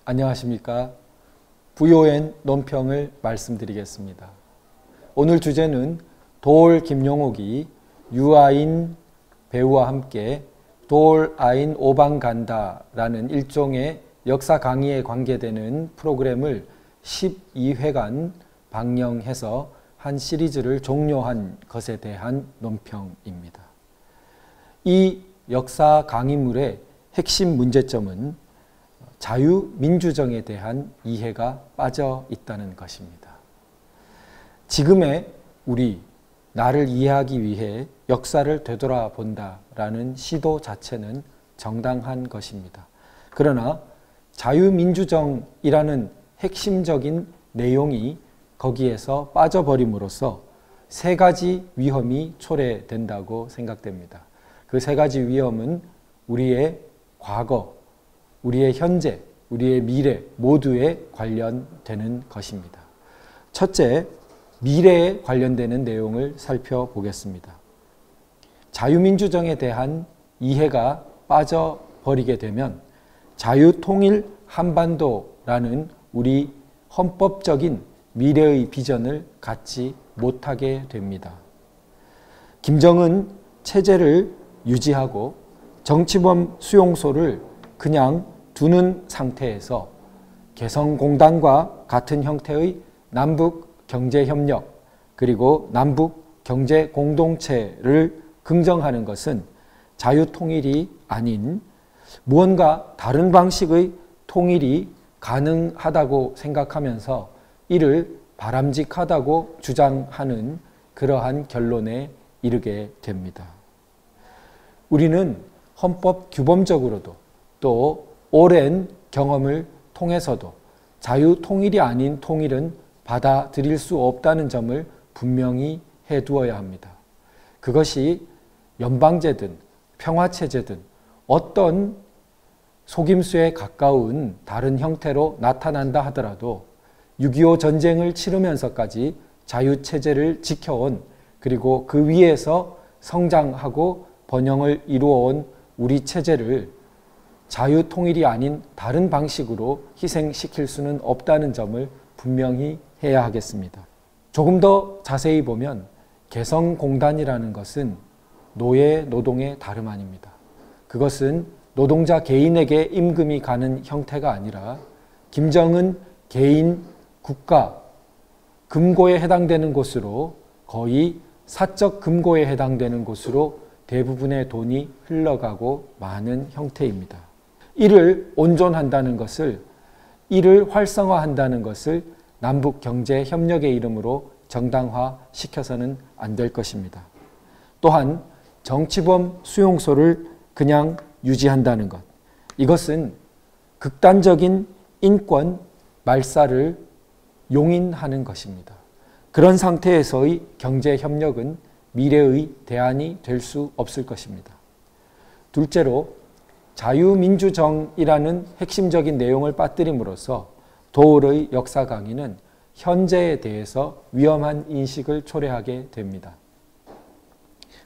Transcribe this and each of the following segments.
안녕하십니까. VON 논평을 말씀드리겠습니다. 오늘 주제는 도올 김용옥이 유아인 배우와 함께 도올 아인 오방간다라는 일종의 역사 강의에 관계되는 프로그램을 12회간 방영해서 한 시리즈를 종료한 것에 대한 논평입니다. 이 역사 강의물의 핵심 문제점은 자유민주정에 대한 이해가 빠져 있다는 것입니다. 지금의 우리, 나를 이해하기 위해 역사를 되돌아본다라는 시도 자체는 정당한 것입니다. 그러나 자유민주정이라는 핵심적인 내용이 거기에서 빠져버림으로써 세 가지 위험이 초래된다고 생각됩니다. 그 세 가지 위험은 우리의 과거, 우리의 현재, 우리의 미래 모두에 관련되는 것입니다. 첫째, 미래에 관련되는 내용을 살펴보겠습니다. 자유민주정에 대한 이해가 빠져버리게 되면 자유통일 한반도라는 우리 헌법적인 미래의 비전을 갖지 못하게 됩니다. 김정은 체제를 유지하고 정치범 수용소를 그냥 두는 상태에서 개성공단과 같은 형태의 남북경제협력 그리고 남북경제공동체를 긍정하는 것은 자유통일이 아닌 무언가 다른 방식의 통일이 가능하다고 생각하면서 이를 바람직하다고 주장하는 그러한 결론에 이르게 됩니다. 우리는 헌법 규범적으로도 또 오랜 경험을 통해서도 자유통일이 아닌 통일은 받아들일 수 없다는 점을 분명히 해두어야 합니다. 그것이 연방제든 평화체제든 어떤 속임수에 가까운 다른 형태로 나타난다 하더라도 6.25 전쟁을 치르면서까지 자유체제를 지켜온 그리고 그 위에서 성장하고 번영을 이루어온 우리 체제를 자유통일이 아닌 다른 방식으로 희생시킬 수는 없다는 점을 분명히 해야 하겠습니다. 조금 더 자세히 보면 개성공단이라는 것은 노예 노동의 다름 아닙니다. 그것은 노동자 개인에게 임금이 가는 형태가 아니라 김정은 개인 국가 금고에 해당되는 곳으로 거의 사적 금고에 해당되는 곳으로 대부분의 돈이 흘러가고 많은 형태입니다. 이를 온전한다는 것을, 이를 활성화한다는 것을 남북경제협력의 이름으로 정당화시켜서는 안 될 것입니다. 또한 정치범 수용소를 그냥 유지한다는 것, 이것은 극단적인 인권 말살을 용인하는 것입니다. 그런 상태에서의 경제협력은 미래의 대안이 될 수 없을 것입니다. 둘째로 자유민주정이라는 핵심적인 내용을 빠뜨림으로써 도올의 역사 강의는 현재에 대해서 위험한 인식을 초래하게 됩니다.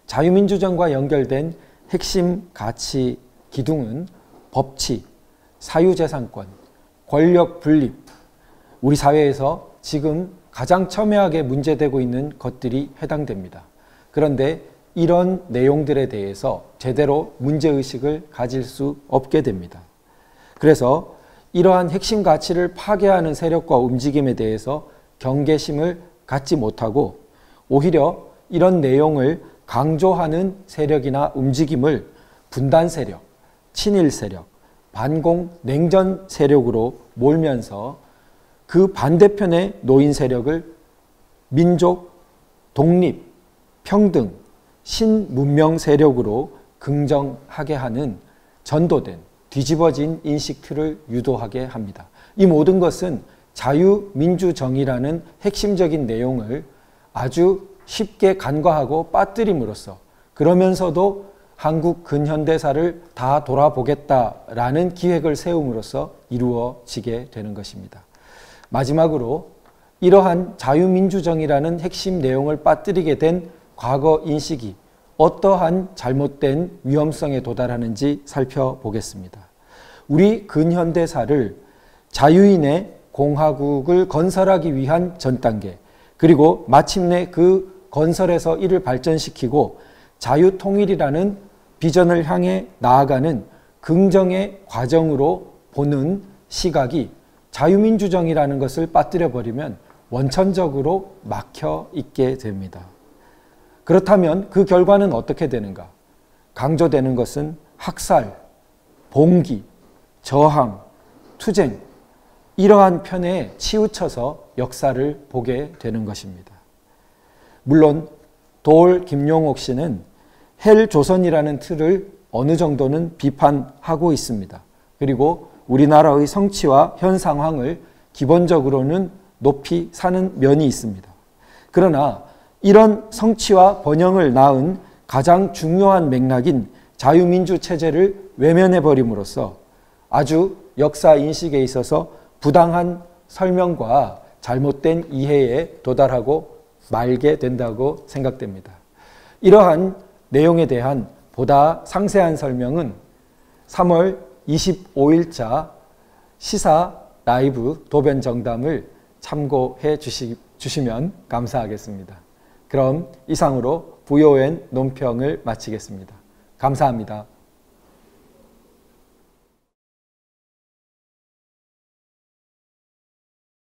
자유민주정과 연결된 핵심 가치 기둥은 법치, 사유재산권, 권력 분립, 우리 사회에서 지금 가장 첨예하게 문제되고 있는 것들이 해당됩니다. 그런데 이런 내용들에 대해서 제대로 문제의식을 가질 수 없게 됩니다. 그래서 이러한 핵심 가치를 파괴하는 세력과 움직임에 대해서 경계심을 갖지 못하고 오히려 이런 내용을 강조하는 세력이나 움직임을 분단 세력, 친일 세력, 반공 냉전 세력으로 몰면서 그 반대편의 노인 세력을 민족, 독립, 평등, 신문명 세력으로 긍정하게 하는 전도된 뒤집어진 인식틀을 유도하게 합니다. 이 모든 것은 자유민주정의라는 핵심적인 내용을 아주 쉽게 간과하고 빠뜨림으로써 그러면서도 한국 근현대사를 다 돌아보겠다라는 기획을 세움으로써 이루어지게 되는 것입니다. 마지막으로 이러한 자유민주정의라는 핵심 내용을 빠뜨리게 된 과거 인식이 어떠한 잘못된 위험성에 도달하는지 살펴보겠습니다. 우리 근현대사를 자유인의 공화국을 건설하기 위한 전 단계, 그리고 마침내 그 건설에서 이를 발전시키고 자유통일이라는 비전을 향해 나아가는 긍정의 과정으로 보는 시각이 자유민주정이라는 것을 빠뜨려 버리면 원천적으로 막혀 있게 됩니다. 그렇다면 그 결과는 어떻게 되는가? 강조되는 것은 학살, 봉기, 저항, 투쟁, 이러한 편에 치우쳐서 역사를 보게 되는 것입니다. 물론 도올 김용옥 씨는 헬조선이라는 틀을 어느 정도는 비판하고 있습니다. 그리고 우리나라의 성취와 현 상황을 기본적으로는 높이 사는 면이 있습니다. 그러나 이런 성취와 번영을 낳은 가장 중요한 맥락인 자유민주 체제를 외면해버림으로써 아주 역사 인식에 있어서 부당한 설명과 잘못된 이해에 도달하고 말게 된다고 생각됩니다. 이러한 내용에 대한 보다 상세한 설명은 3월 25일자 시사 라이브 도변 정담을 참고해 주시면 감사하겠습니다. 그럼 이상으로 VON 논평을 마치겠습니다. 감사합니다.